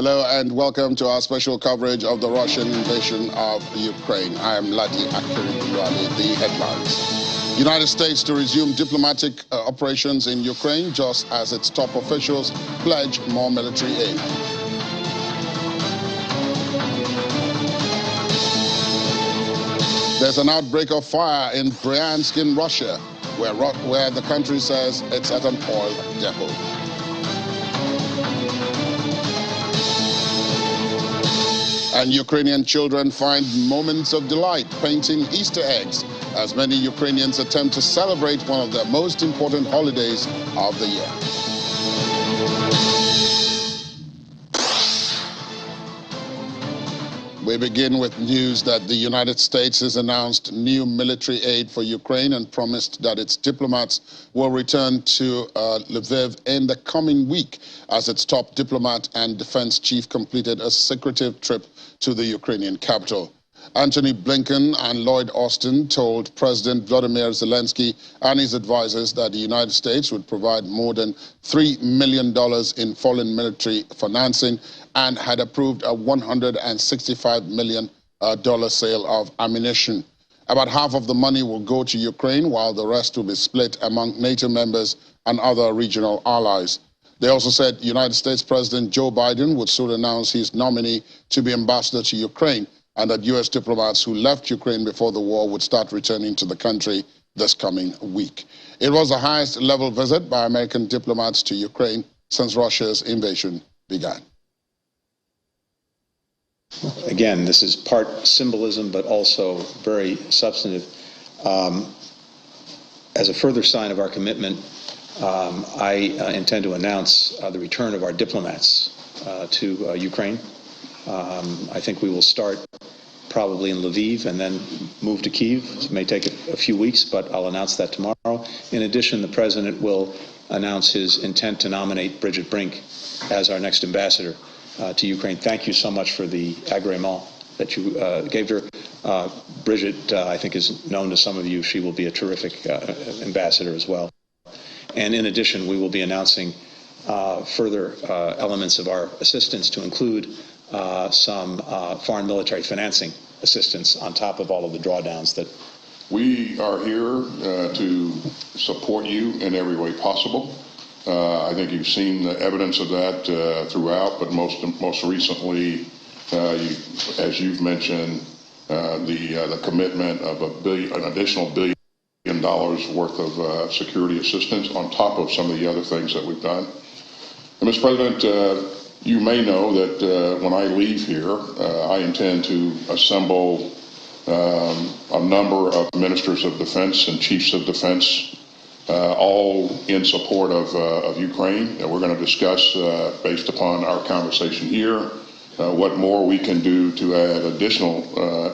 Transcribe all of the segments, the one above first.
Hello and welcome to our special coverage of the Russian invasion of Ukraine. I am Ladi Akirimulali. The headlines. United States to resume diplomatic operations in Ukraine just as its top officials pledge more military aid. There's an outbreak of fire in Bryansk in Russia, where the country says it's at an oil depot. And Ukrainian children find moments of delight painting Easter eggs as many Ukrainians attempt to celebrate one of their most important holidays of the year. We begin with news that the United States has announced new military aid for Ukraine and promised that its diplomats will return to Lviv in the coming week as its top diplomat and defense chief completed a secretive trip to the Ukrainian capital. Antony Blinken and Lloyd Austin told President Volodymyr Zelensky and his advisors that the United States would provide more than $3 million in foreign military financing and had approved a $165 million sale of ammunition. About half of the money will go to Ukraine, while the rest will be split among NATO members and other regional allies. They also said United States President Joe Biden would soon announce his nominee to be ambassador to Ukraine, and that U.S. diplomats who left Ukraine before the war would start returning to the country this coming week. It was the highest level visit by American diplomats to Ukraine since Russia's invasion began. Again, this is part symbolism, but also very substantive. As a further sign of our commitment, I intend to announce the return of our diplomats to Ukraine. I think we will start probably in Lviv and then move to Kyiv. It may take a few weeks, but I'll announce that tomorrow. In addition, the President will announce his intent to nominate Bridget Brink as our next ambassador to Ukraine. Thank you so much for the agrément that you gave her. Bridget, I think, is known to some of you. She will be a terrific ambassador as well. And in addition, we will be announcing further elements of our assistance to include some foreign military financing assistance on top of all of the drawdowns that. We are here to support you in every way possible. I think you've seen the evidence of that throughout, but most recently, as you've mentioned, the commitment of an additional $1 billion worth of security assistance on top of some of the other things that we've done. And Mr. President, you may know that when I leave here, I intend to assemble a number of ministers of defense and chiefs of defense, all in support of Ukraine. We're going to discuss, based upon our conversation here, what more we can do to add additional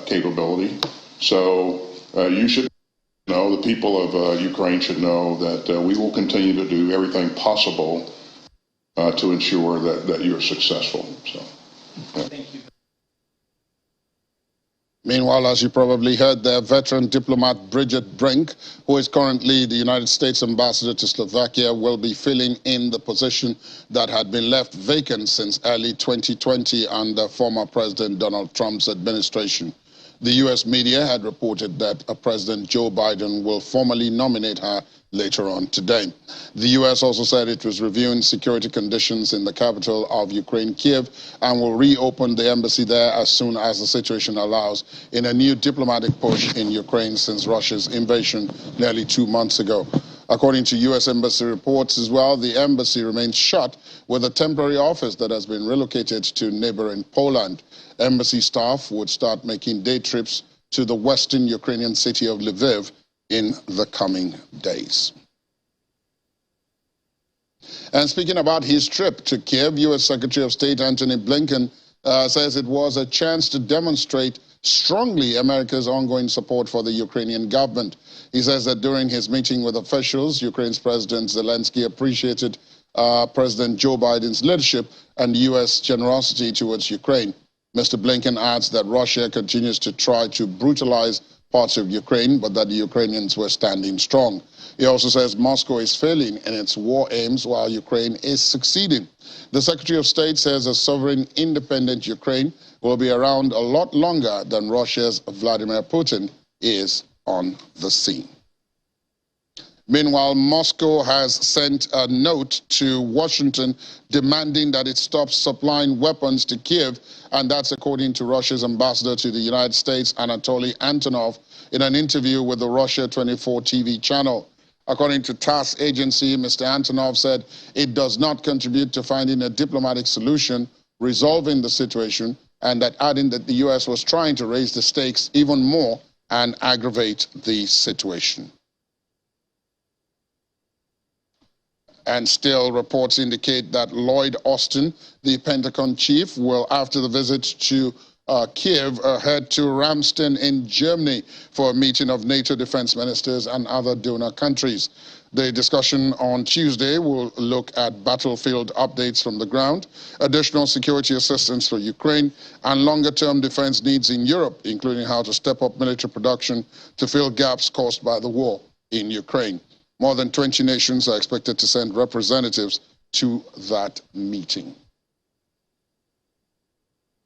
capability. So you should know, the people of Ukraine should know that we will continue to do everything possible to ensure that you're successful. So, yeah. Thank you. Meanwhile, as you probably heard, the veteran diplomat Bridget Brink, who is currently the United States ambassador to Slovakia, will be filling in the position that had been left vacant since early 2020 under former President Donald Trump's administration. The U.S. media had reported that President Joe Biden will formally nominate her later on today. The U.S. also said it was reviewing security conditions in the capital of Ukraine, Kyiv, and will reopen the embassy there as soon as the situation allows in a new diplomatic push in Ukraine since Russia's invasion nearly 2 months ago. According to U.S. Embassy reports as well, the embassy remains shut with a temporary office that has been relocated to neighboring Poland. Embassy staff would start making day trips to the western Ukrainian city of Lviv in the coming days. And speaking about his trip to Kyiv, U.S. Secretary of State Antony Blinken says it was a chance to demonstrate strongly America's ongoing support for the Ukrainian government. He says that during his meeting with officials, Ukraine's President Zelensky appreciated President Joe Biden's leadership and U.S. generosity towards Ukraine. Mr. Blinken adds that Russia continues to try to brutalize parts of Ukraine, but that the Ukrainians were standing strong. He also says Moscow is failing in its war aims while Ukraine is succeeding. The Secretary of State says a sovereign, independent Ukraine will be around a lot longer than Russia's Vladimir Putin is on the scene. Meanwhile, Moscow has sent a note to Washington demanding that it stops supplying weapons to Kiev, and that's according to Russia's ambassador to the United States, Anatoly Antonov, in an interview with the Russia 24 TV channel. According to TASS agency, Mr. Antonov said it does not contribute to finding a diplomatic solution, resolving the situation, and that adding that the U.S. was trying to raise the stakes even more and aggravate the situation. And still, reports indicate that Lloyd Austin, the Pentagon chief, will, after the visit to Kiev, head to Ramstein in Germany for a meeting of NATO defense ministers and other donor countries. The discussion on Tuesday will look at battlefield updates from the ground, additional security assistance for Ukraine, and longer-term defense needs in Europe, including how to step up military production to fill gaps caused by the war in Ukraine. More than 20 nations are expected to send representatives to that meeting.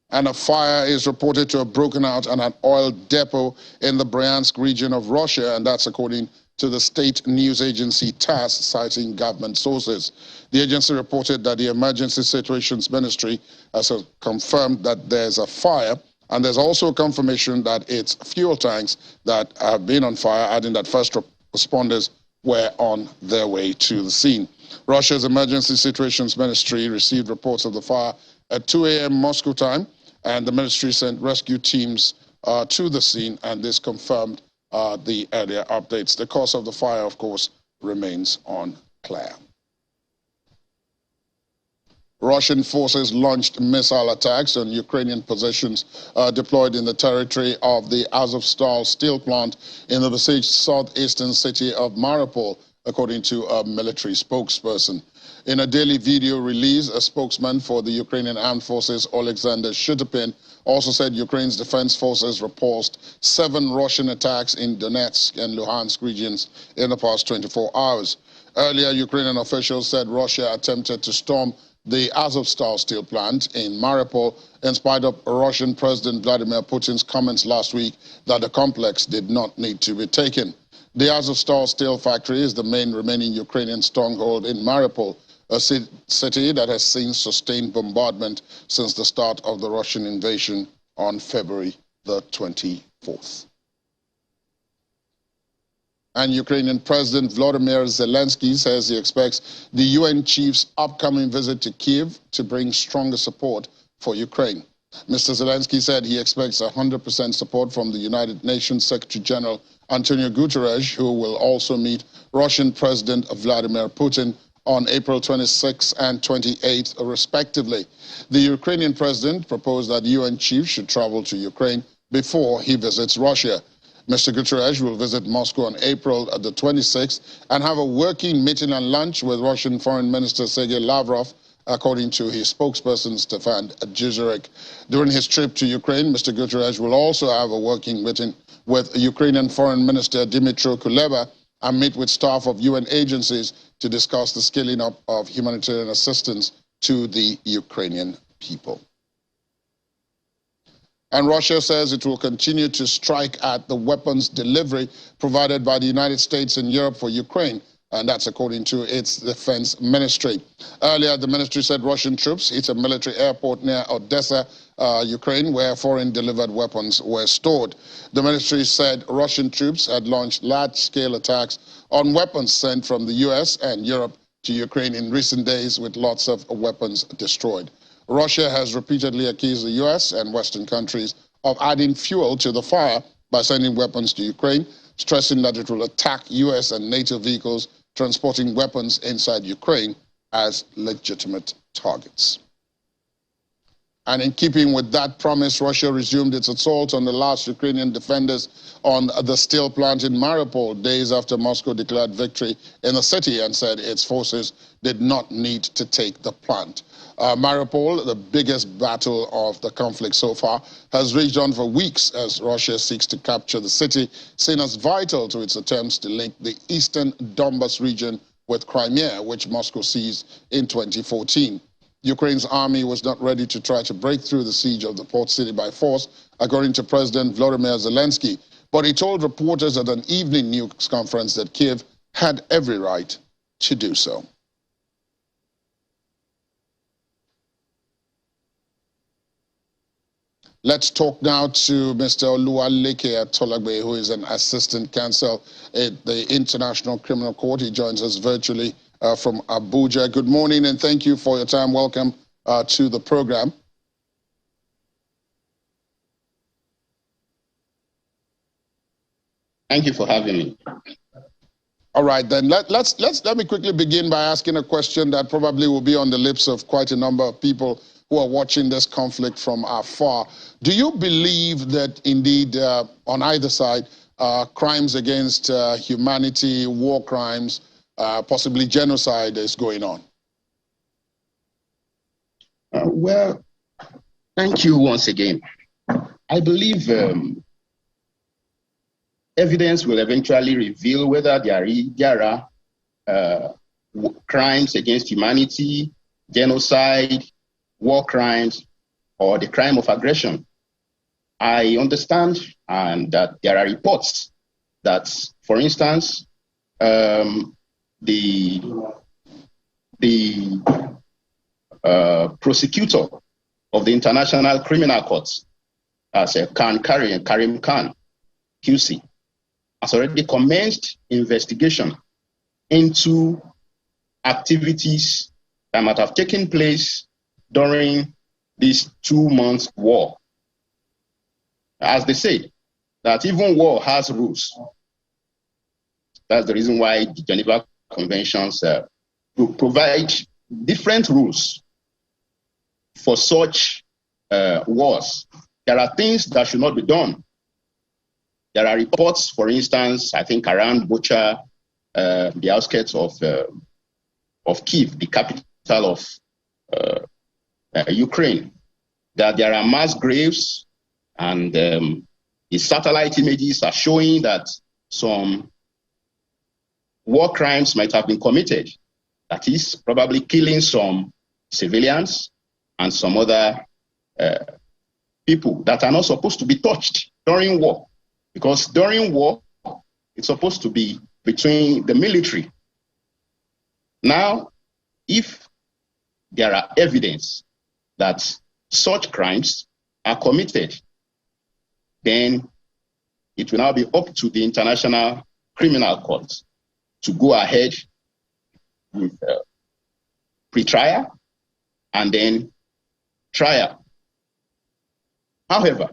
And a fire is reported to have broken out at an oil depot in the Bryansk region of Russia, and that's according to the state news agency TASS, citing government sources. The agency reported that the Emergency Situations Ministry has confirmed that there's a fire, and there's also confirmation that it's fuel tanks that have been on fire, adding that first responders were on their way to the scene. Russia's Emergency Situations Ministry received reports of the fire at 2 a.m. Moscow time, and the ministry sent rescue teams to the scene, and this confirmed the earlier updates. The cause of the fire, of course, remains unclear. Russian forces launched missile attacks on Ukrainian positions deployed in the territory of the Azovstal steel plant in the besieged southeastern city of Mariupol, according to a military spokesperson. In a daily video release, a spokesman for the Ukrainian Armed Forces, Alexander Shytopin, also said Ukraine's defense forces repulsed 7 Russian attacks in Donetsk and Luhansk regions in the past 24 hours. Earlier, Ukrainian officials said Russia attempted to storm the Azovstal steel plant in Mariupol, in spite of Russian President Vladimir Putin's comments last week that the complex did not need to be taken. The Azovstal steel factory is the main remaining Ukrainian stronghold in Mariupol, a city that has seen sustained bombardment since the start of the Russian invasion on February the 24th. And Ukrainian President Volodymyr Zelensky says he expects the UN chief's upcoming visit to Kiev to bring stronger support for Ukraine. Mr. Zelensky said he expects 100% support from the United Nations Secretary General Antonio Guterres, who will also meet Russian President Vladimir Putin on April 26 and 28th, respectively. The Ukrainian president proposed that UN chiefs should travel to Ukraine before he visits Russia. Mr. Guterres will visit Moscow on April the 26th and have a working meeting and lunch with Russian Foreign Minister Sergei Lavrov, according to his spokesperson Stefan Dujarric. During his trip to Ukraine, Mr. Guterres will also have a working meeting with Ukrainian Foreign Minister Dmytro Kuleba and meet with staff of UN agencies to discuss the scaling up of humanitarian assistance to the Ukrainian people. And Russia says it will continue to strike at the weapons delivery provided by the United States and Europe for Ukraine, and that's according to its defense ministry. Earlier, the ministry said Russian troops hit a military airport near Odessa, Ukraine, where foreign-delivered weapons were stored. The ministry said Russian troops had launched large-scale attacks on weapons sent from the U.S. and Europe to Ukraine in recent days, with lots of weapons destroyed. Russia has repeatedly accused the U.S. and Western countries of adding fuel to the fire by sending weapons to Ukraine, stressing that it will attack U.S. and NATO vehicles transporting weapons inside Ukraine as legitimate targets. And in keeping with that promise, Russia resumed its assault on the last Ukrainian defenders on the steel plant in Mariupol days after Moscow declared victory in the city and said its forces did not need to take the plant. Mariupol, the biggest battle of the conflict so far, has raged on for weeks as Russia seeks to capture the city, seen as vital to its attempts to link the eastern Donbas region with Crimea, which Moscow seized in 2014. Ukraine's army was not ready to try to break through the siege of the port city by force, according to President Volodymyr Zelensky. But he told reporters at an evening news conference that Kiev had every right to do so. Let's talk now to Mr. Oluwaleke Atolagbe, who is an assistant counsel at the International Criminal Court. He joins us virtually from Abuja. Good morning and thank you for your time. Welcome to the program. Thank you for having me. All right, then let me quickly begin by asking a question that probably will be on the lips of quite a number of people who are watching this conflict from afar. Do you believe that indeed on either side, crimes against humanity, war crimes, possibly genocide is going on? Well, thank you once again. I believe evidence will eventually reveal whether there are crimes against humanity, genocide, war crimes, or the crime of aggression. I understand that there are reports that, for instance, the prosecutor of the International Criminal Court, as Karim Khan, QC, has already commenced investigation into activities that might have taken place during this 2-month war. As they say, that even war has rules. That's the reason why the Geneva Conventions provide different rules for such wars. There are things that should not be done. There are reports, for instance, I think around Bucha, the outskirts of Kyiv, the capital of Ukraine, that there are mass graves, and the satellite images are showing that some war crimes might have been committed. That is, probably killing some civilians and some other people that are not supposed to be touched during war. Because during war, it's supposed to be between the military. Now, if there are evidence that such crimes are committed, then it will now be up to the International Criminal Court to go ahead with pre-trial and then trial. However,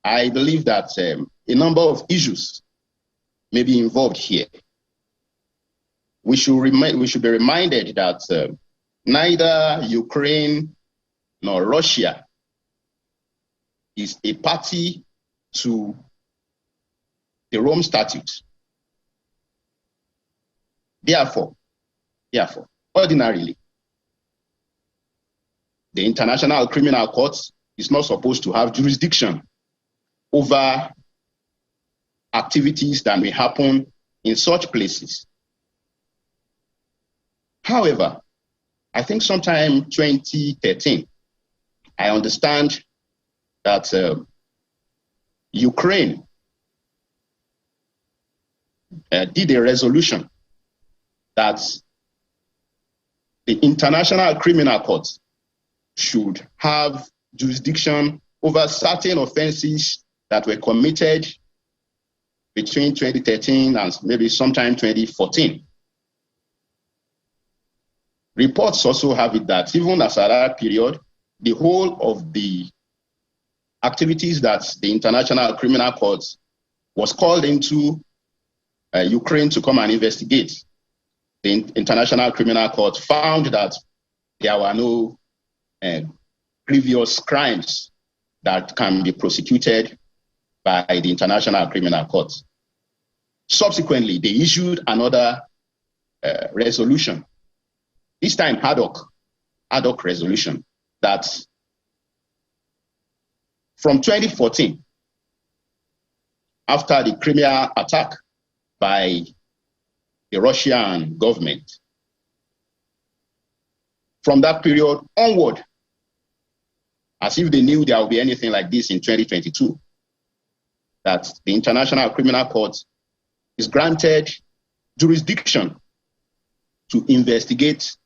I believe that a number of issues may be involved here. We should be reminded that neither Ukraine nor Russia is a party to the Rome Statute. Therefore, ordinarily, the International Criminal Court is not supposed to have jurisdiction over activities that may happen in such places. However, I think sometime 2013, I understand that Ukraine did a resolution that the International Criminal Court should have jurisdiction over certain offenses that were committed between 2013 and maybe sometime 2014. Reports also have it that even as at that period, the whole of the activities that the International Criminal Court was called into Ukraine to come and investigate, the International Criminal Court found that there were no grievous crimes that can be prosecuted by the International Criminal Court. Subsequently, they issued another resolution, this time ad hoc resolution, that from 2014, after the Crimea attack by the Russian government, from that period onward, as if they knew there would be anything like this in 2022, that the International Criminal Court is granted jurisdiction to investigate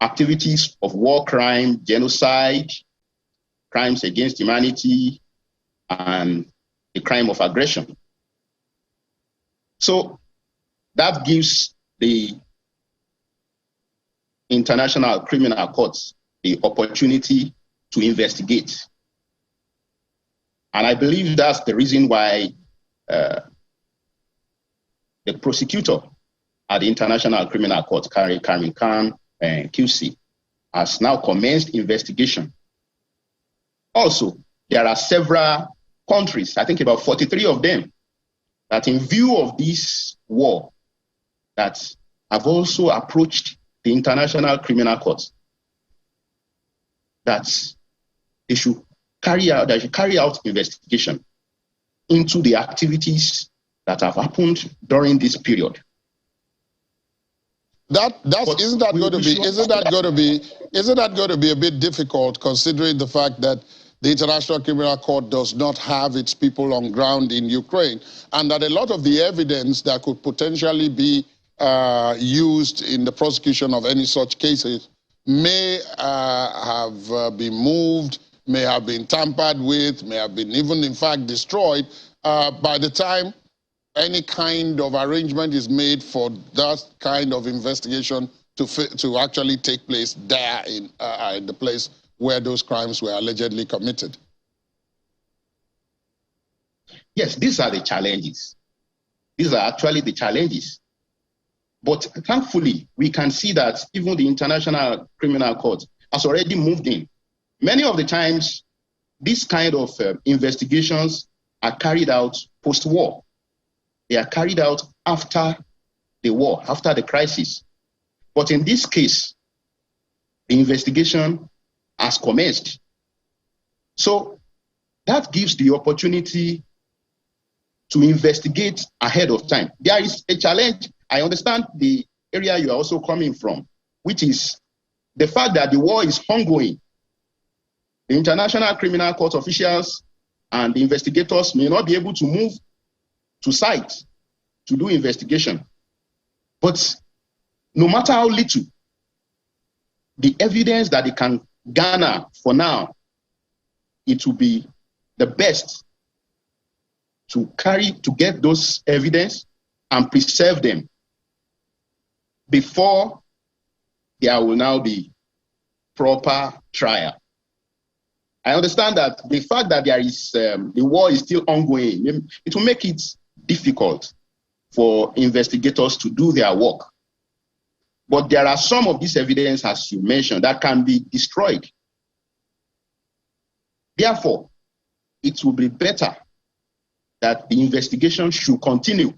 activities of war crime, genocide, crimes against humanity, and the crime of aggression. So that gives the International Criminal Court the opportunity to investigate. And I believe that's the reason why the prosecutor at the International Criminal Court, Karim Khan QC, has now commenced investigation. Also, there are several countries, I think about 43 of them, that in view of this war, that have also approached the International Criminal Court, that they should carry out investigation into the activities that have happened during this period. Isn't that going to be a bit difficult, considering the fact that the International Criminal Court does not have its people on ground in Ukraine, and that a lot of the evidence that could potentially be used in the prosecution of any such cases may have been moved, may have been tampered with, may have been even, in fact, destroyed by the time any kind of arrangement is made for that kind of investigation to actually take place there in the place where those crimes were allegedly committed. Yes, these are the challenges. These are actually the challenges. But thankfully, we can see that even the International Criminal Court has already moved in. Many of the times, these kind of investigations are carried out post-war. They are carried out after the war, after the crisis. But in this case, the investigation has commenced. So that gives the opportunity to investigate ahead of time. There is a challenge. I understand the area you are also coming from, which is the fact that the war is ongoing. The International Criminal Court officials and the investigators may not be able to move to site to do investigation. But no matter how little, the evidence that they can garner for now, it will be the best to get those evidence and preserve them before there will now be proper trial. I understand that the fact that there is the war is still ongoing, it will make it difficult for investigators to do their work. But there are some of this evidence, as you mentioned, that can be destroyed. Therefore, it will be better that the investigation should continue.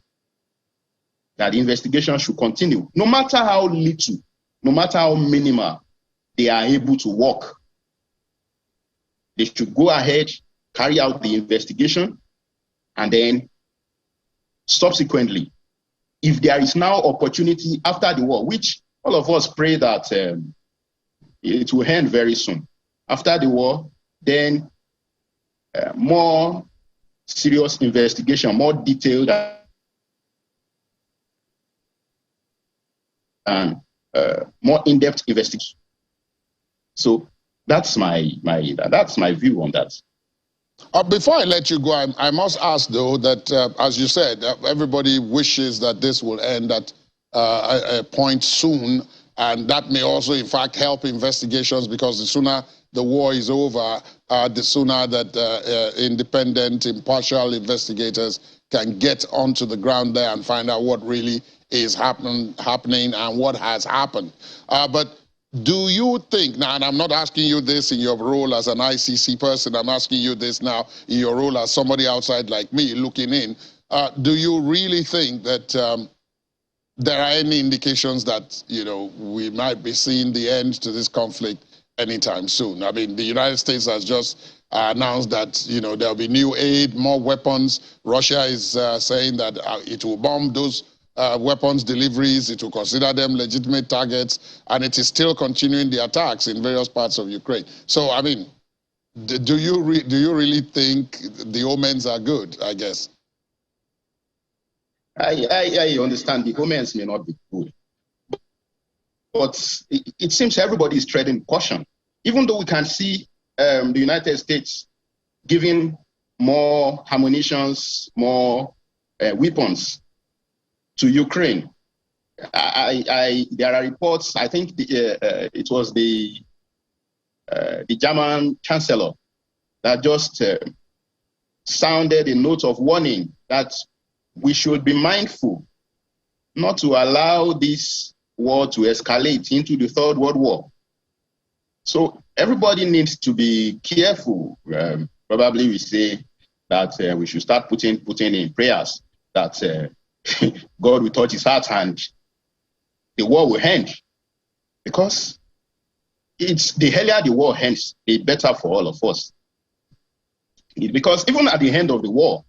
That the investigation should continue, no matter how little, no matter how minimal they are able to work. They should go ahead, carry out the investigation, and then subsequently, if there is now opportunity after the war, which all of us pray that it will end very soon. After the war, then more serious investigation, more detailed and more in-depth investigation. So that's my view on that. Before I let you go, I must ask, though, that as you said, everybody wishes that this will end at a point soon, and that may also, in fact, help investigations, because the sooner the war is over, the sooner that independent, impartial investigators can get onto the ground there and find out what really is happening and what has happened. But Do you think, now, and I'm not asking you this in your role as an ICC person, I'm asking you this now in your role as somebody outside like me looking in, do you really think that there are any indications that, you know, we might be seeing the end to this conflict anytime soon? I mean, the United States has just announced that, you know, there'll be new aid, more weapons. Russia is saying that it will bomb those weapons deliveries, it will consider them legitimate targets, and it is still continuing the attacks in various parts of Ukraine. So, I mean, do you really think the omens are good, I guess? I understand the omens may not be good, but it seems everybody is treading caution. Even though we can see the United States giving more ammunitions, more weapons to Ukraine. There are reports, I think it was the German Chancellor that just sounded a note of warning that we should be mindful not to allow this war to escalate into the Third World War. So everybody needs to be careful. Probably we say that we should start putting in prayers that God will touch his heart and the war will end. Because it's the earlier the war ends, the better for all of us. Because even at the end of the war,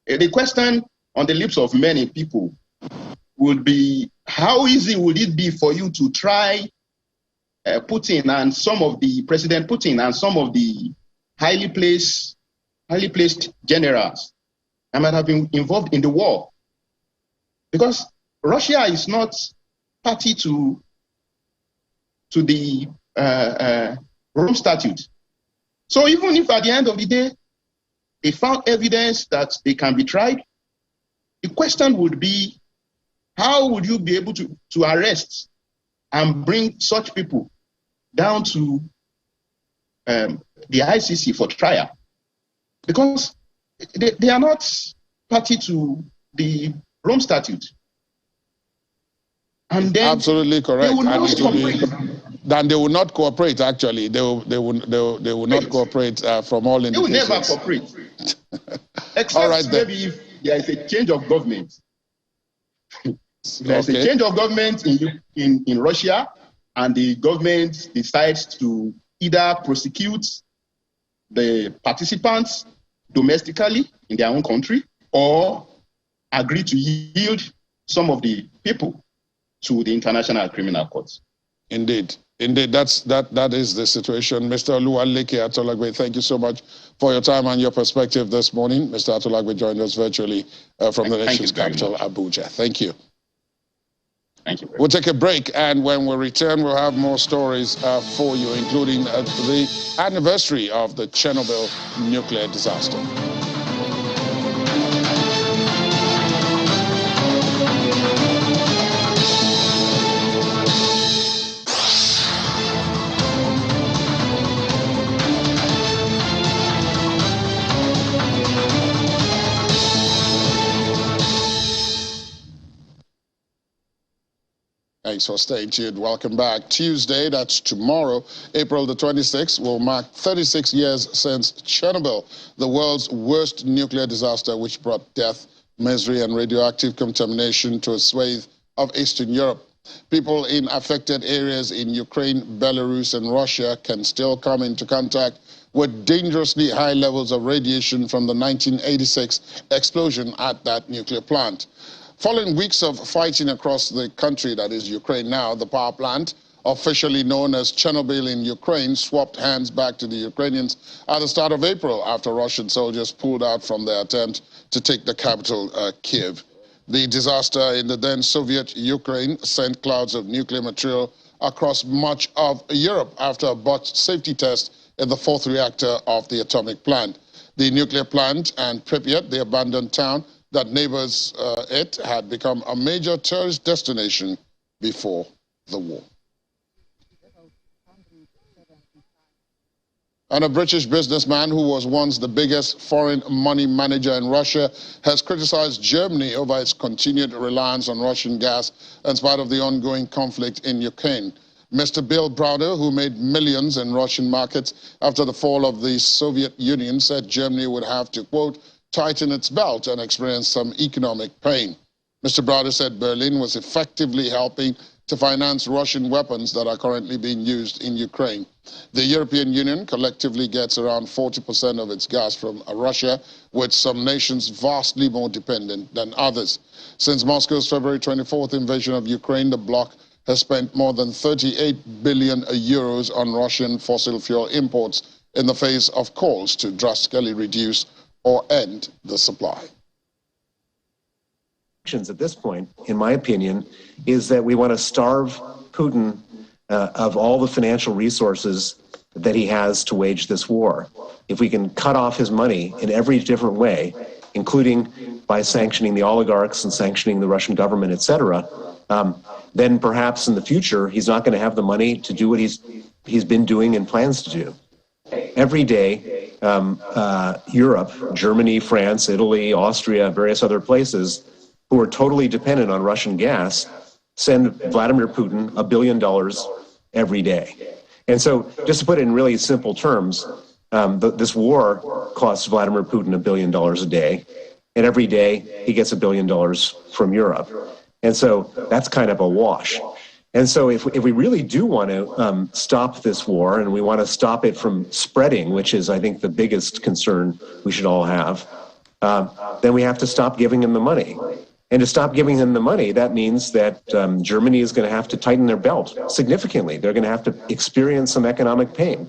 the question on the lips of many people would be, how easy would it be for you to try Putin and some of the President Putin and some of the highly placed generals that might have been involved in the war? Because Russia is not party to the Rome Statute. So even if at the end of the day they found evidence that they can be tried, the question would be, how would you be able to arrest and bring such people down to the ICC for trial? Because they are not party to the Rome Statute. And then absolutely correct. They will not cooperate. Then they will not cooperate. Actually, they will not cooperate from all indications. They will never cooperate, except all right, maybe if there is a change of government. There's a change of government in Russia, and the government decides to either prosecute the participants domestically in their own country or agree to yield some of the people to the International Criminal Court. Indeed. That is the situation. Mr. Oluwaleke Atolagbe, thank you so much for your time and your perspective this morning. Mr. Atolagbe joined us virtually from the nation's capital, Abuja. Thank you. Thank you. We'll take a break, and when we return, we'll have more stories for you, including the anniversary of the Chernobyl nuclear disaster. Thanks for staying tuned. Welcome back. Tuesday, that's tomorrow, April the 26th, will mark 36 years since Chernobyl, the world's worst nuclear disaster, which brought death, misery, and radioactive contamination to a swathe of Eastern Europe. People in affected areas in Ukraine, Belarus, and Russia can still come into contact with dangerously high levels of radiation from the 1986 explosion at that nuclear plant. Following weeks of fighting across the country, that is Ukraine now, the power plant, officially known as Chernobyl in Ukraine, swapped hands back to the Ukrainians at the start of April after Russian soldiers pulled out from their attempt to take the capital, Kiev. The disaster in the then Soviet Ukraine sent clouds of nuclear material across much of Europe after a botched safety test in the fourth reactor of the atomic plant. The nuclear plant and Pripyat, the abandoned town that neighbors it, had become a major tourist destination before the war. And a British businessman who was once the biggest foreign money manager in Russia has criticized Germany over its continued reliance on Russian gas in spite of the ongoing conflict in Ukraine. Mr. Bill Browder, who made millions in Russian markets after the fall of the Soviet Union, said Germany would have to, quote, tighten its belt and experience some economic pain. Mr. Browder said Berlin was effectively helping to finance Russian weapons that are currently being used in Ukraine. The European Union collectively gets around 40% of its gas from Russia, with some nations vastly more dependent than others. Since Moscow's February 24th invasion of Ukraine, the bloc has spent more than 38 billion euros on Russian fossil fuel imports in the face of calls to drastically reduce or end the supply. At this point, in my opinion, is that we want to starve Putin of all the financial resources that he has to wage this war. If we can cut off his money in every different way, including by sanctioning the oligarchs and sanctioning the Russian government, etc., then perhaps in the future he's not going to have the money to do what he's been doing and plans to do. Every day, Europe, Germany, France, Italy, Austria, various other places who are totally dependent on Russian gas send Vladimir Putin $1 billion every day. And so, just to put it in really simple terms, this war costs Vladimir Putin $1 billion a day, and every day he gets $1 billion from Europe. And so that's kind of a wash. And so if we really do want to stop this war, and we want to stop it from spreading, which is, I think, the biggest concern we should all have, then we have to stop giving him the money. And to stop giving him the money, that means that Germany is going to have to tighten their belt significantly. They're going to have to experience some economic pain.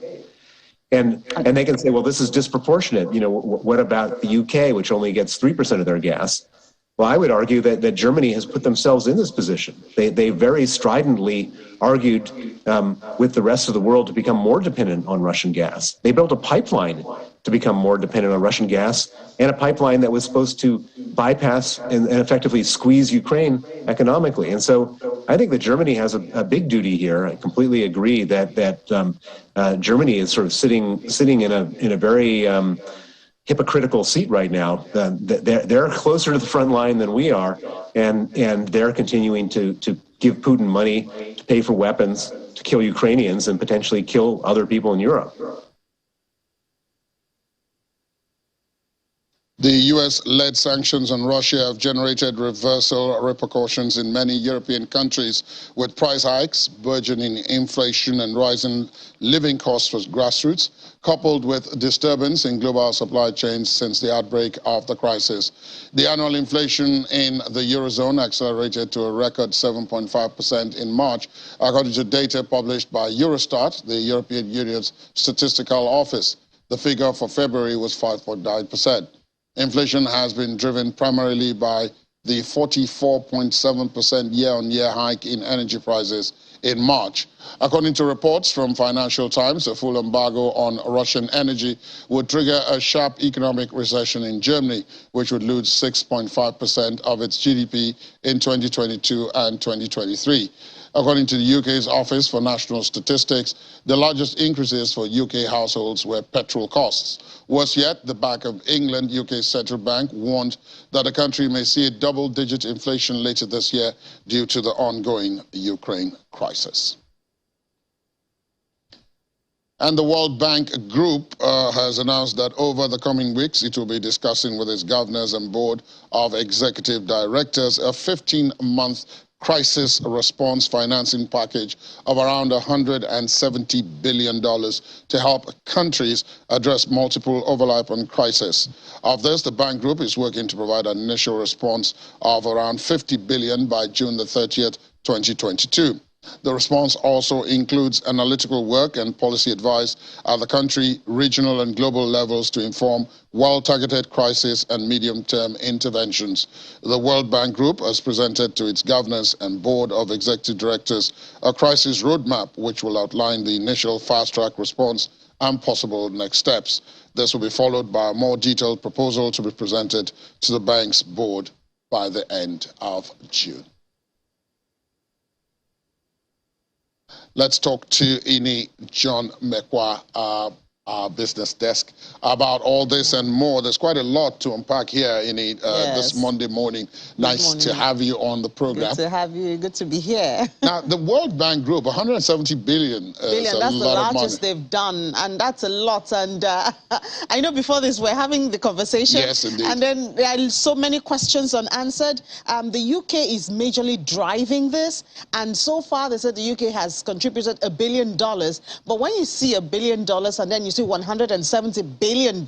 And they can say, well, this is disproportionate. You know, what about the UK, which only gets 3% of their gas? Well, I would argue that Germany has put themselves in this position. They very stridently argued with the rest of the world to become more dependent on Russian gas. They built a pipeline to become more dependent on Russian gas, and a pipeline that was supposed to bypass and effectively squeeze Ukraine economically. And so I think that Germany has a big duty here. I completely agree that Germany is sort of sitting in a very hypocritical seat right now. They're closer to the front line than we are, and they're continuing to give Putin money to pay for weapons to kill Ukrainians and potentially kill other people in Europe. The US-led sanctions on Russia have generated reversal repercussions in many European countries, with price hikes, burgeoning inflation, and rising living costs for grassroots, coupled with disturbance in global supply chains since the outbreak of the crisis. The annual inflation in the Eurozone accelerated to a record 7.5% in March, according to data published by Eurostat, the European Union's statistical office. The figure for February was 5.9%. Inflation has been driven primarily by the 44.7% year-on-year hike in energy prices in March. According to reports from Financial Times, a full embargo on Russian energy would trigger a sharp economic recession in Germany, which would lose 6.5% of its GDP in 2022 and 2023. According to the UK's Office for National Statistics, the largest increases for UK households were petrol costs. Worse yet, the Bank of England, UK's central bank, warned that the country may see a double-digit inflation later this year due to the ongoing Ukraine crisis. And the World Bank Group has announced that over the coming weeks, it will be discussing with its governors and board of executive directors a 15-month crisis response financing package of around $170 billion to help countries address multiple overlapping crises. Of this, the bank group is working to provide an initial response of around $50 billion by June the 30th, 2022. The response also includes analytical work and policy advice at the country, regional and global levels to inform well-targeted crisis and medium-term interventions. The World Bank Group has presented to its governors and board of executive directors a crisis roadmap which will outline the initial fast-track response and possible next steps. This will be followed by a more detailed proposal to be presented to the bank's board by the end of June. Let's talk to Ini John Mekwa, our business desk about all this and more. There's quite a lot to unpack here in it this Monday morning. Nice to have you on the program. Good to have you. Good to be here. Now, the World Bank Group, 170 billion. That's the largest they've done, and that's a lot. And I know before this we're having the conversation. Yes, indeed. And then there are so many questions unanswered. The UK is majorly driving this, and so far they said the UK has contributed $1 billion. But when you see $1 billion and then you see $170 billion,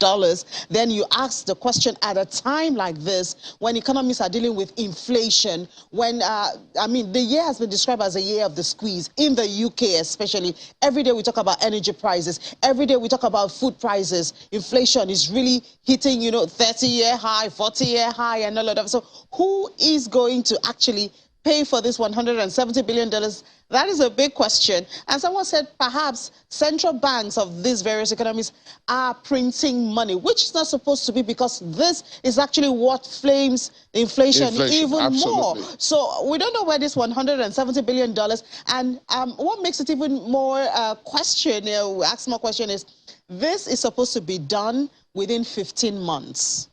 then you ask the question, at a time like this, when economies are dealing with inflation, when, I mean, the year has been described as a year of the squeeze, in the UK especially. Every day we talk about energy prices. Every day we talk about food prices. Inflation is really hitting, you know, 30-year high, 40-year high, and all of that. So who is going to actually pay for this $170 billion? That is a big question. And someone said perhaps central banks of these various economies are printing money, which is not supposed to be, because this is actually what flames inflation even more. So we don't know where this $170 billion, and what makes it even more ask more question is, this is supposed to be done within 15 months.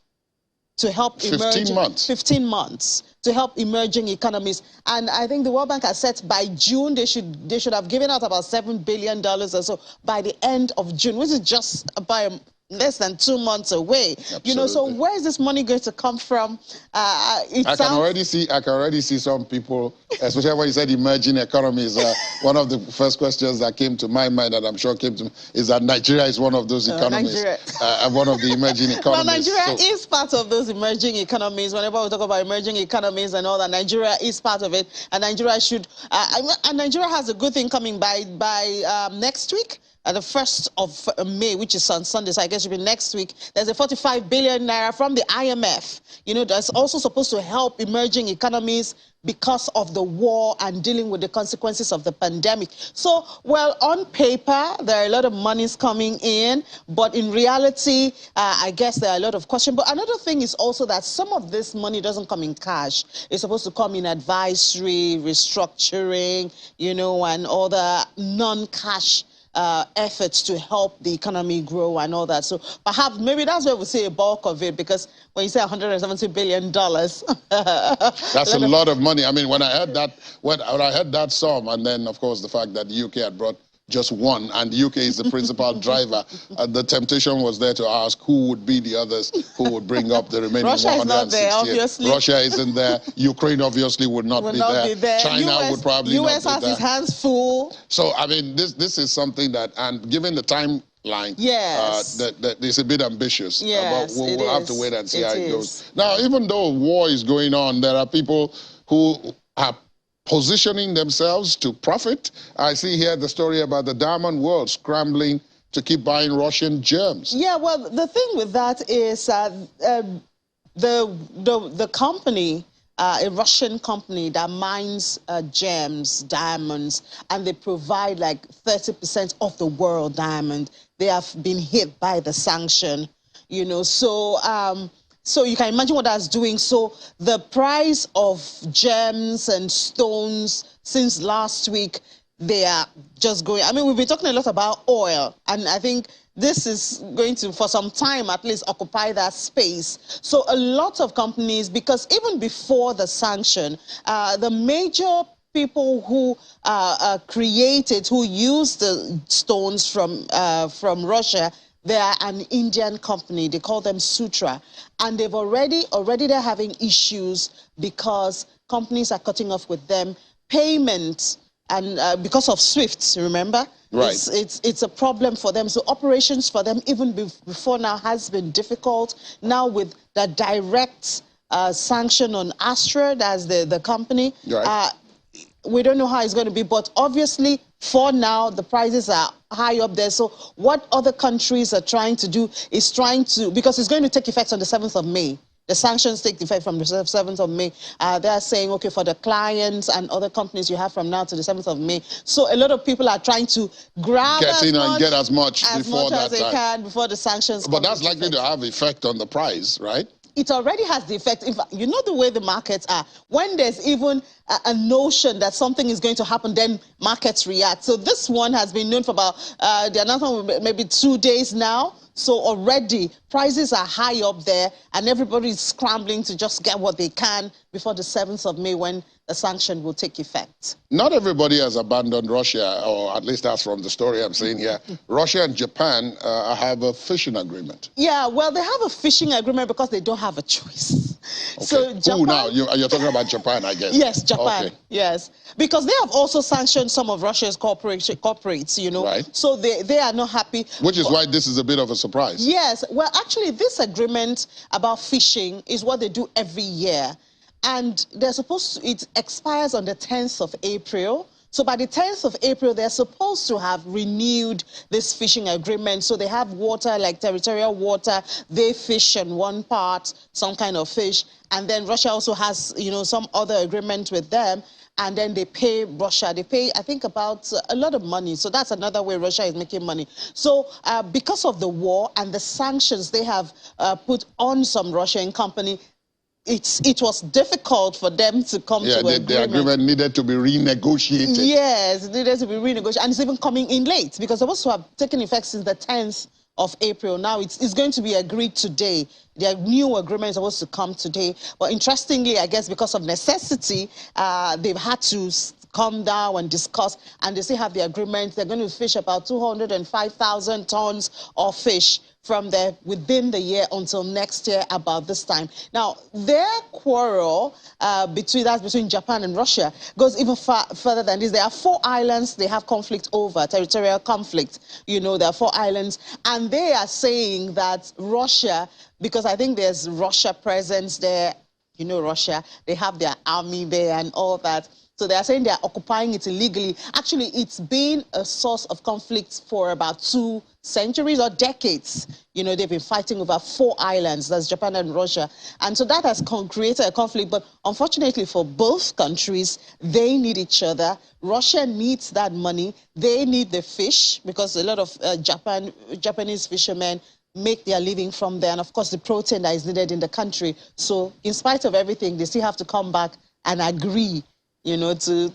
To help 15 months. 15 months to help emerging economies. And I think the World Bank has said by June they should have given out about $7 billion or so by the end of June, which is just about less than 2 months away. Absolutely. You know, so where is this money going to come from? I can already see some people, especially when you said emerging economies. One of the first questions that came to my mind, and I'm sure came to me, is that Nigeria is one of those economies, one of the emerging economies. Well, Nigeria is part of those emerging economies. Whenever we talk about emerging economies and all that, Nigeria is part of it, and Nigeria should. And Nigeria has a good thing coming by next week. The 1st of May, which is on Sunday, so I guess it will be next week. There's a 45 billion naira from the IMF, you know, that's also supposed to help emerging economies because of the war and dealing with the consequences of the pandemic. So, well, on paper, there are a lot of monies coming in, but in reality, I guess there are a lot of questions. But another thing is also that some of this money doesn't come in cash. It's supposed to come in advisory, restructuring, you know, and other non-cash efforts to help the economy grow and all that. So perhaps maybe that's where we see a bulk of it, because when you say $170 billion, that's a lot of money. I mean, when I heard that sum, and then of course the fact that the UK had brought just one, and the UK is the principal driver, the temptation was there to ask who would be the others who would bring up the remaining 168. Russia is not there, obviously. Russia isn't there. Ukraine obviously would not be there. China would probably not be there. US has its hands full. So, I mean, this is something that, and given the timeline, yes, that is a bit ambitious. Yes, but we'll have to wait and see how it goes. Now, even though war is going on, there are people who are positioning themselves to profit. I see here the story about the diamond world scrambling to keep buying Russian gems. Yeah, well, the thing with that is the company, a Russian company that mines gems, diamonds, and they provide like 30% of the world diamond. They have been hit by the sanction, you know, so you can imagine what that's doing. So the price of gems and stones since last week, they are just going. I mean, we've been talking a lot about oil, and I think this is going to, for some time at least, occupy that space. So a lot of companies, because even before the sanction, the major people who who used the stones from Russia, they are an Indian company. They call them Sutra. And they've already they're having issues because companies are cutting off with them payments, and because of SWIFT, remember? Right. It's a problem for them. So operations for them even before now has been difficult. Now with the direct sanction on Astra, that's the company, right. We don't know how it's going to be, but obviously for now the prices are high up there. So what other countries are trying to do is because it's going to take effect on the 7th of May. The sanctions take effect from the 7th of May. They're saying, okay, for the clients and other companies you have from now to the 7th of May. So a lot of people are trying to grab get as much as before they can before the sanctions. But that's likely to have effect on the price, right? it already has the effect. In fact, you know the way the markets are. When there's even a notion that something is going to happen, then markets react. So this one has been known for about, the announcement maybe 2 days now. So already prices are high up there and everybody is scrambling to just get what they can before the 7th of May when the sanction will take effect. Not everybody has abandoned Russia, or at least that's from the story I'm seeing here. Russia and Japan have a fishing agreement. Yeah, well, they have a fishing agreement because they don't have a choice. Okay. So Japan, Who now? You're talking about Japan, I guess. Yes, Japan. Okay. Yes, because they have also sanctioned some of Russia's corporates, you know. Right. So they are not happy. Which is why this is a bit of a surprise. Yes, well, actually, this agreement about fishing is what they do every year. And they're supposed to, it expires on the 10th of April. So by the 10th of April, they're supposed to have renewed this fishing agreement. So they have water, like territorial water. They fish on one part, some kind of fish. And then Russia also has, you know, some other agreement with them. And then they pay Russia. They pay, I think, about a lot of money. So that's another way Russia is making money. So because of the war and the sanctions they have put on some Russian company, it was difficult for them to come to an agreement. The agreement needed to be renegotiated. Yes, it needed to be renegotiated. And it's even coming in late because it was to have taken effect since the 10th of April. Now it's going to be agreed today. The new agreement is supposed to come today. But interestingly, I guess because of necessity, they've had to come down and discuss, and they still have the agreement. They're going to fish about 205,000 tons of fish from there within the year until next year about this time. Now, their quarrel between Japan and Russia goes even further than this. There are 4 islands they have conflict over, territorial conflict. You know, there are 4 islands, and they are saying that Russia, because I think there's Russia presence there, you know, Russia, they have their army there and all that. So they are saying they are occupying it illegally. Actually, it's been a source of conflict for about 2 centuries or decades. You know, they've been fighting over 4 islands, that's Japan and Russia. And so that has created a conflict. But unfortunately for both countries, they need each other. Russia needs that money. They need the fish because a lot of Japanese fishermen make their living from there. And of course, the protein that is needed in the country. So in spite of everything, they still have to come back and agree, you know, to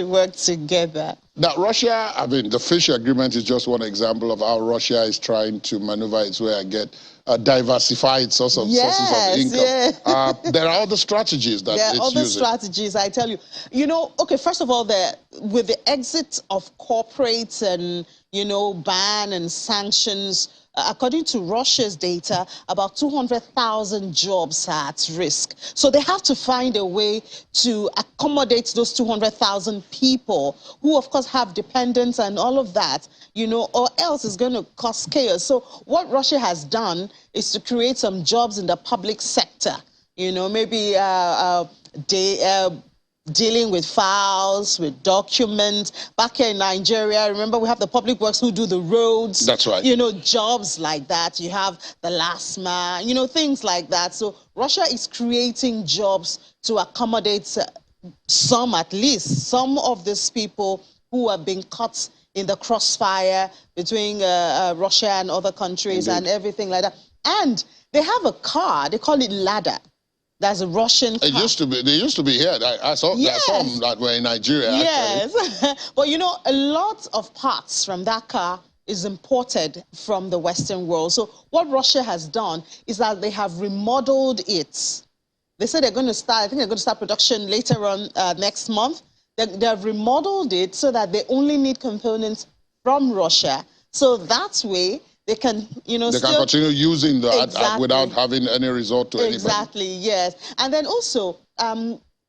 work together. Now, Russia, I mean, the fish agreement is just one example of how Russia is trying to maneuver its way and get diversified sources of income. Yeah. There are other strategies that it's using. There are other strategies, I tell you. You know, okay, first of all, with the exit of corporates and, you know, ban and sanctions, according to Russia's data, about 200,000 jobs are at risk. So they have to find a way to accommodate those 200,000 people who, of course, have dependents and all of that, you know, or else it's going to cause chaos. So what Russia has done is to create some jobs in the public sector, you know, maybe dealing with files, with documents. Back here in Nigeria, remember we have the public works who do the roads. That's right. You know, jobs like that. You have the last man, you know, things like that. So Russia is creating jobs to accommodate some, at least, some of these people who have been caught in the crossfire between Russia and other countries. Indeed. And everything like that. And they have a car, they call it Lada. That's a Russian car. They used to be here. I saw some that were in Nigeria, yes. actually. But, you know, a lot of parts from that car is imported from the Western world. So what Russia has done is that they have remodeled it. They said they're going to start, I think they're going to start production later on next month. They have remodeled it so that they only need components from Russia. So that way, they can, you know, they can continue using that without having any resort to anybody. Exactly, yes. And then also,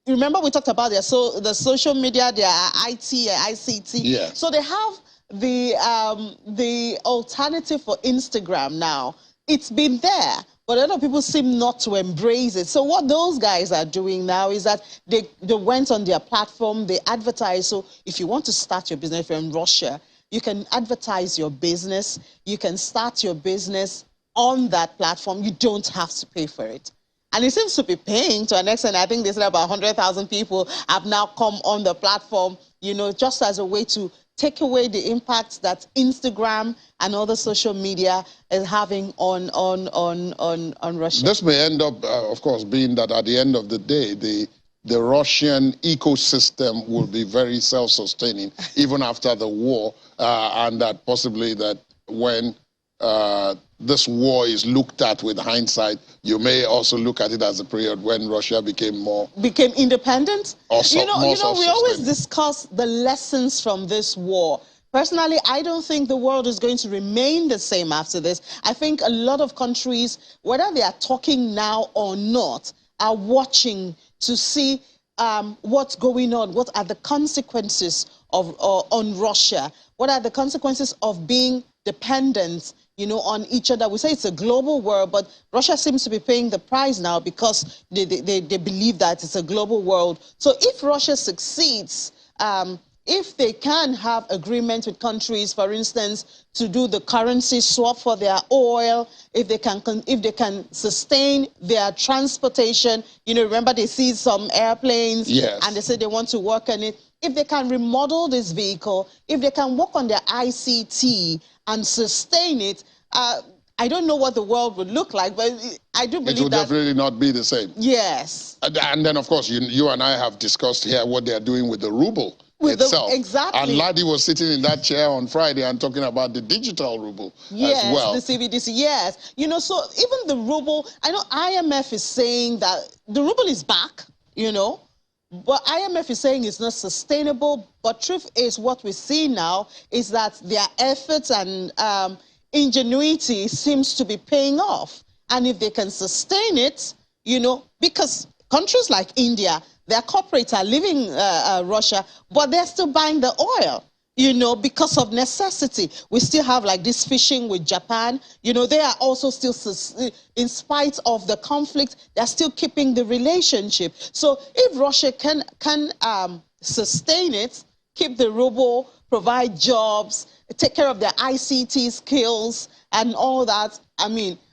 remember we talked about the social media, their IT, ICT. Yes. So they have the alternative for Instagram now. It's been there, but a lot of people seem not to embrace it. So what those guys are doing now is that they went on their platform, they advertise. So if you want to start your business from Russia, you can advertise your business. You can start your business on that platform. You don't have to pay for it. And it seems to be paying to an extent. I think they said about 100,000 people have now come on the platform, you know, just as a way to take away the impact that Instagram and other social media is having on Russia? This may end up, of course, being that at the end of the day, the Russian ecosystem will be very self-sustaining even after the war, and that possibly that when this war is looked at with hindsight, you may also look at it as a period when Russia became independent. Also, we always discuss the lessons from this war. Personally, I don't think the world is going to remain the same after this. I think a lot of countries, whether they are talking now or not, are watching to see what's going on. What are the consequences of on Russia? What are the consequences of being dependent, on each other? We say it's a global world, but Russia seems to be paying the price now because they believe that it's a global world. So if Russia succeeds, if they can have agreements with countries, for instance, to do the currency swap for their oil, if they can sustain their transportation, remember they seized some airplanes, yes, and they said they want to work on it. If they can remodel this vehicle, if they can work on their ICT and sustain it, I don't know what the world would look like, but I do believe it will definitely not be the same. Yes. And then, of course, you and I have discussed here what they are doing with the ruble itself. Exactly. And Ladi was sitting in that chair on Friday and talking about the digital ruble as well. Yes, the CBDC, yes. So even the ruble, I know IMF is saying that the ruble is back, but IMF is saying it's not sustainable. But truth is, what we see now is that their efforts and ingenuity seems to be paying off. And if they can sustain it, because countries like India, their corporates are leaving Russia, but they're still buying the oil, because of necessity. We still have like this fishing with Japan. They are also still, in spite of the conflict, they're still keeping the relationship. So if Russia can sustain it, keep the ruble, provide jobs, take care of their ICT skills and all that,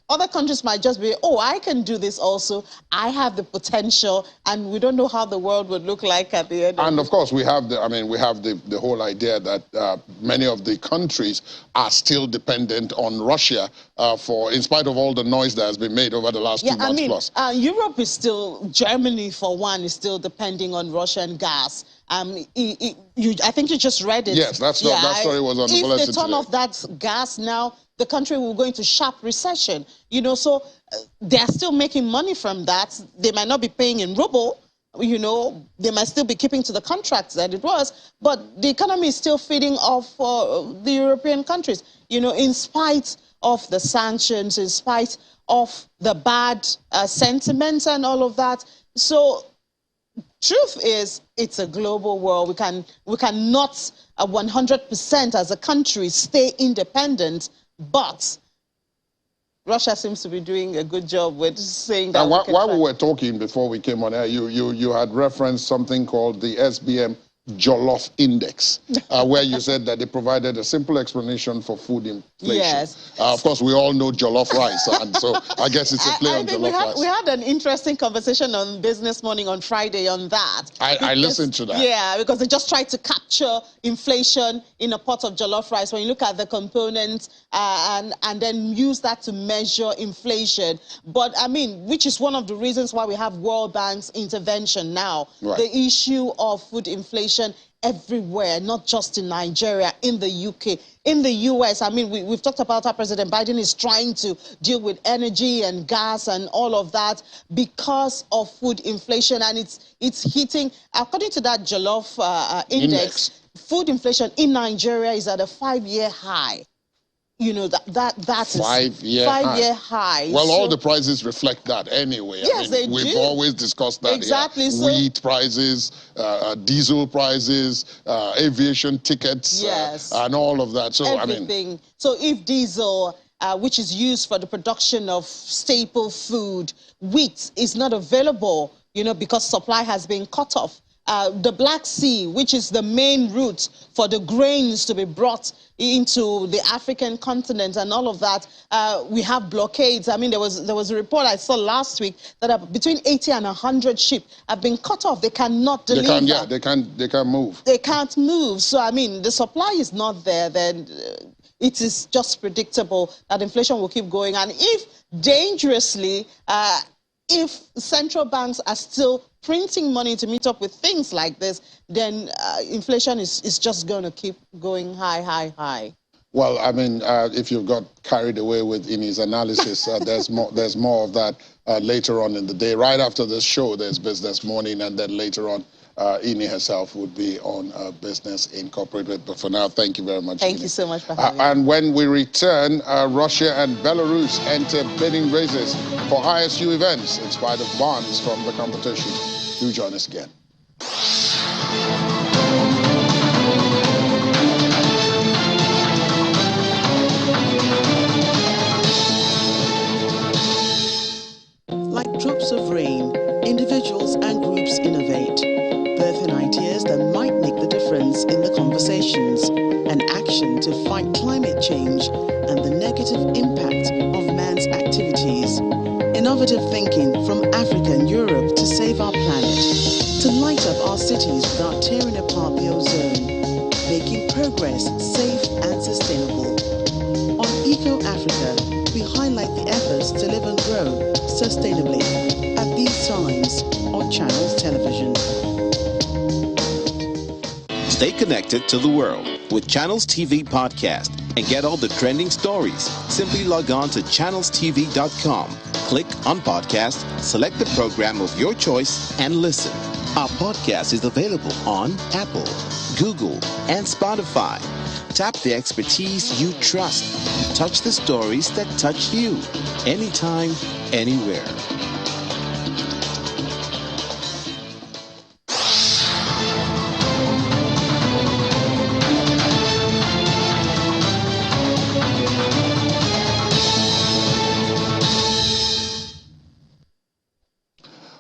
other countries might just be, oh, I can do this also. I have the potential, and we don't know how the world would look like at the end. And of course, we have the whole idea that many of the countries are still dependent on Russia in spite of all the noise that has been made over the last 2 months plus. Europe is still, Germany for one, is still depending on Russian gas. I think you just read it. Yes, that story was on the bulletin. If they turn off that gas now, the country will go into sharp recession. So they're still making money from that. They might not be paying in ruble. They might still be keeping to the contracts that it was, but the economy is still feeding off the European countries. In spite of the sanctions, in spite of the bad sentiments and all of that. So truth is, it's a global world. We cannot 100% as a country stay independent, but Russia seems to be doing a good job with saying that. While we were talking before we came on air, you had referenced something called the SBM Jollof Index, where you said that they provided a simple explanation for food inflation. Yes. Of course, we all know jollof rice, and so I guess it's a play on jollof rice. We had an interesting conversation on Business Morning on Friday on that. I listened to that. Yeah, because they just tried to capture inflation in a pot of jollof rice. When you look at the components and then use that to measure inflation. But which is one of the reasons why we have World Bank's intervention now. Right. The issue of food inflation everywhere, not just in Nigeria, in the UK, in the US. We've talked about how President Biden is trying to deal with energy and gas and all of that because of food inflation, and it's hitting, according to that Jollof index, food inflation in Nigeria is at a 5-year high. That is 5-year high. Well, all the prices reflect that anyway. Yes, we've always discussed that. Exactly. So, wheat prices, diesel prices, aviation tickets, yes, and all of that. So everything. So if diesel, which is used for the production of staple food, wheat is not available, because supply has been cut off. the Black Sea, which is the main route for the grains to be brought into the African continent and all of that, we have blockades. I mean, there was a report I saw last week that between 80 and 100 ships have been cut off. They cannot deliver. They can't move. They can't move. So, I mean, the supply is not there, then it is just predictable that inflation will keep going. And if dangerously, if central banks are still printing money to meet up with things like this, then inflation is just going to keep going high. Well, I mean, if you've got carried away with in his analysis, there's more of that later on in the day. Right after this show, there's Business Morning, and then later on, Ini herself would be on Business Incorporated. But for now, thank you very much. Thank you so much for having me. And when we return, Russia and Belarus enter bidding races for ISU events in spite of bans from the competition. Do join us again. Like drops of rain, individuals and groups innovate, birthing ideas that might make the difference in the conversations and action to fight climate change and the negative impact of man's activities. Innovative thinking from Africa and Europe to save our planet, to light up our cities without tearing apart the ozone, making progress safe and sustainable. On Eco Africa, we highlight the efforts to live and grow sustainably at these times on Channels Television. Stay connected to the world with Channels TV Podcast and get all the trending stories. Simply log on to channelstv.com, click on podcast, select the program of your choice, and listen. Our podcast is available on Apple, Google, and Spotify. Tap the expertise you trust. Touch the stories that touch you. Anytime, anywhere.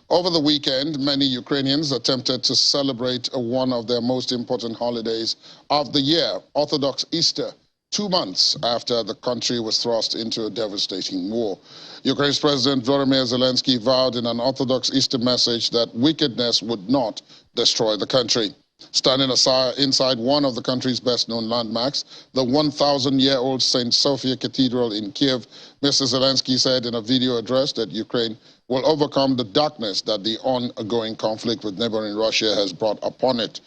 Over the weekend, many Ukrainians attempted to celebrate one of their most important holidays of the year, Orthodox Easter, 2 months after the country was thrust into a devastating war. Ukraine's President Volodymyr Zelensky vowed in an Orthodox Easter message that wickedness would not destroy the country. Standing inside one of the country's best-known landmarks, the 1,000-year-old St. Sophia Cathedral in Kiev, Mr. Zelensky said in a video address that Ukraine will overcome the darkness that the ongoing conflict with neighboring Russia has brought upon it.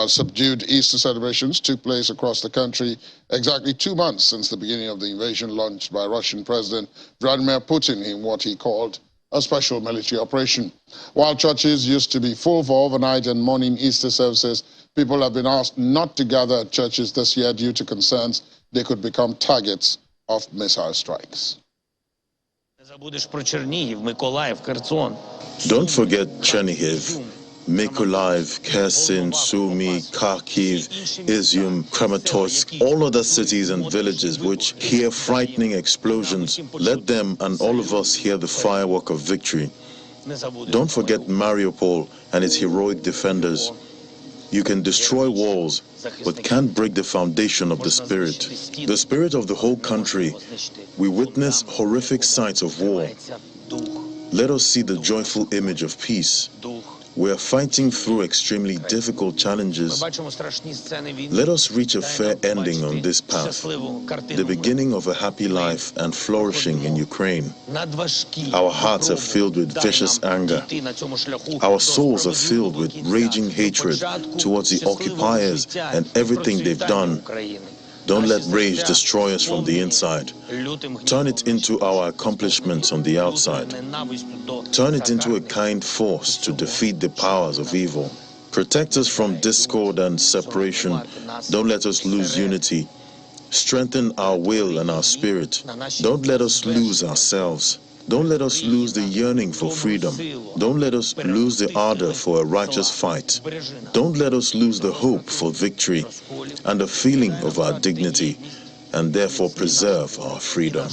Subdued Easter celebrations took place across the country exactly 2 months since the beginning of the invasion launched by Russian President Vladimir Putin in what he called a special military operation. While churches used to be full for overnight and morning Easter services, people have been asked not to gather at churches this year due to concerns they could become targets of missile strikes. Don't forget Chernihiv, Mykolaiv, Kherson, Sumy, Kharkiv, Izium, Kramatorsk, all other cities and villages which hear frightening explosions. Let them and all of us hear the firework of victory. Don't forget Mariupol and its heroic defenders. You can destroy walls, but can't break the foundation of the spirit of the whole country. We witness horrific sights of war. Let us see the joyful image of peace. We are fighting through extremely difficult challenges. Let us reach a fair ending on this path, the beginning of a happy life and flourishing in Ukraine. Our hearts are filled with vicious anger. Our souls are filled with raging hatred towards the occupiers and everything they've done. Don't let rage destroy us from the inside. Turn it into our accomplishments on the outside. Turn it into a kind force to defeat the powers of evil. Protect us from discord and separation. Don't let us lose unity. Strengthen our will and our spirit. Don't let us lose ourselves. Don't let us lose the yearning for freedom. Don't let us lose the ardor for a righteous fight. Don't let us lose the hope for victory and the feeling of our dignity, and therefore preserve our freedom.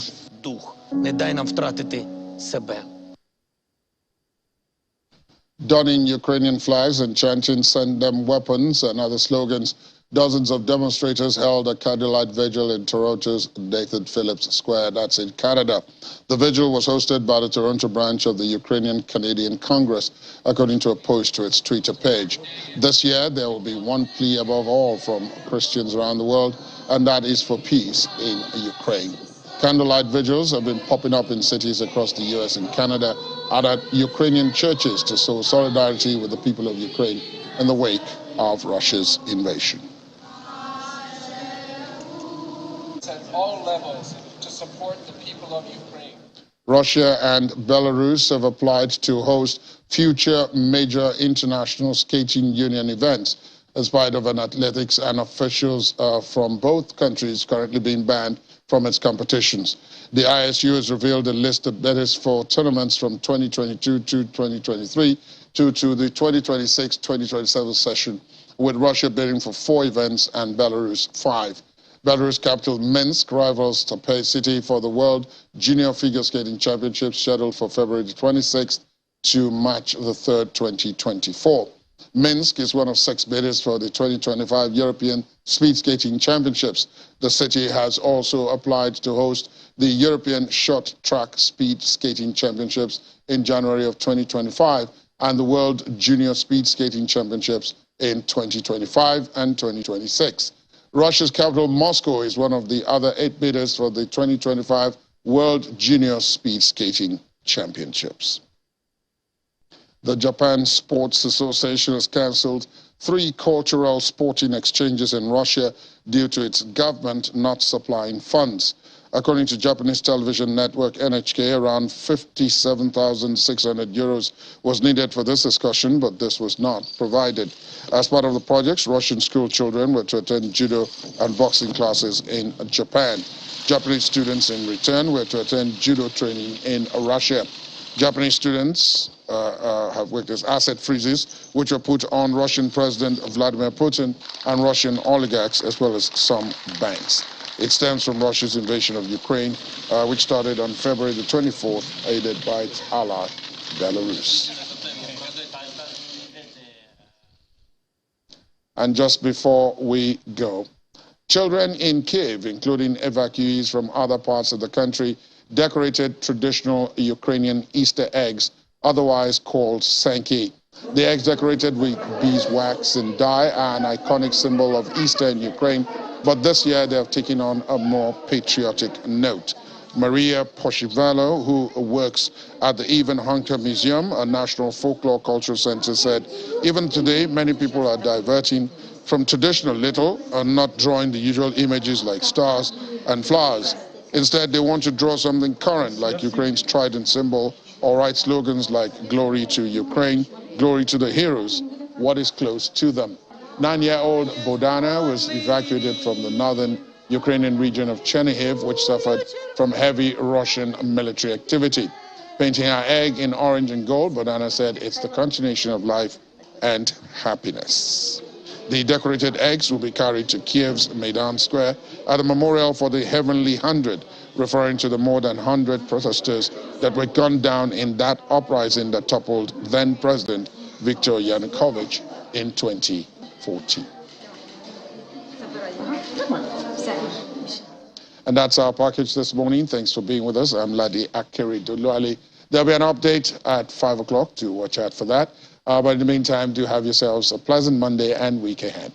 donning Ukrainian flags and chanting "Send them weapons" and other slogans. Dozens of demonstrators held a candlelight vigil in Toronto's Nathan Phillips Square, that's in Canada. The vigil was hosted by the Toronto branch of the Ukrainian Canadian Congress, according to a post to its Twitter page. This year, there will be one plea above all from Christians around the world, and that is for peace in Ukraine. Candlelight vigils have been popping up in cities across the U.S. and Canada and at Ukrainian churches to show solidarity with the people of Ukraine in the wake of Russia's invasion. At all levels to support the people of Ukraine. Russia and Belarus have applied to host future major international skating union events as part of an athletics and officials from both countries currently being banned from its competitions. The ISU has revealed a list of bidders for tournaments from 2022 to 2023 to the 2026-2027 session, with Russia bidding for 4 events and Belarus 5. Belarus capital Minsk rivals Taipei City for the World Junior Figure Skating Championships scheduled for February the 26th to March the 3rd, 2024. Minsk is one of 6 bidders for the 2025 European Speed Skating Championships. The city has also applied to host the European Short Track Speed Skating Championships in January of 2025 and the World Junior Speed Skating Championships in 2025 and 2026. Russia's capital, Moscow, is one of the other 8 bidders for the 2025 World Junior Speed Skating Championships. The Japan Sports Association has cancelled 3 cultural sporting exchanges in Russia due to its government not supplying funds. According to Japanese television network NHK, around 57,600 euros was needed for this discussion, but this was not provided. As part of the projects, Russian school children were to attend judo and boxing classes in Japan. Japanese students in return were to attend judo training in Russia. Japanese students have witnessed asset freezes, which were put on Russian President Vladimir Putin and Russian oligarchs, as well as some banks. It stems from Russia's invasion of Ukraine, which started on February the 24th, aided by its ally, Belarus. And just before we go, children in Kyiv, including evacuees from other parts of the country, decorated traditional Ukrainian Easter eggs, otherwise called sanki. The eggs, decorated with beeswax and dye, are an iconic symbol of Easter in Ukraine, but this year they have taken on a more patriotic note. Maria Poshivalo, who works at the Ivan Hunker Museum, a national folklore cultural center, said, even today, many people are diverting from traditional little and not drawing the usual images like stars and flowers. Instead, they want to draw something current, like Ukraine's trident symbol, or write slogans like "Glory to Ukraine," "Glory to the heroes," what is close to them. 9-year-old Bodana was evacuated from the northern Ukrainian region of Chernihiv, which suffered from heavy Russian military activity. Painting her egg in orange and gold, Bodana said it's the continuation of life and happiness. The decorated eggs will be carried to Kiev's Maidan Square at a memorial for the Heavenly 100, referring to the more than 100 protesters that were gunned down in that uprising that toppled then-President Viktor Yanukovych in 2014. And that's our package this morning. Thanks for being with us. I'm Ladi Akiri Duluali. There'll be an update at 5 o'clock. Do watch out for that. But in the meantime, do have yourselves a pleasant Monday and week ahead.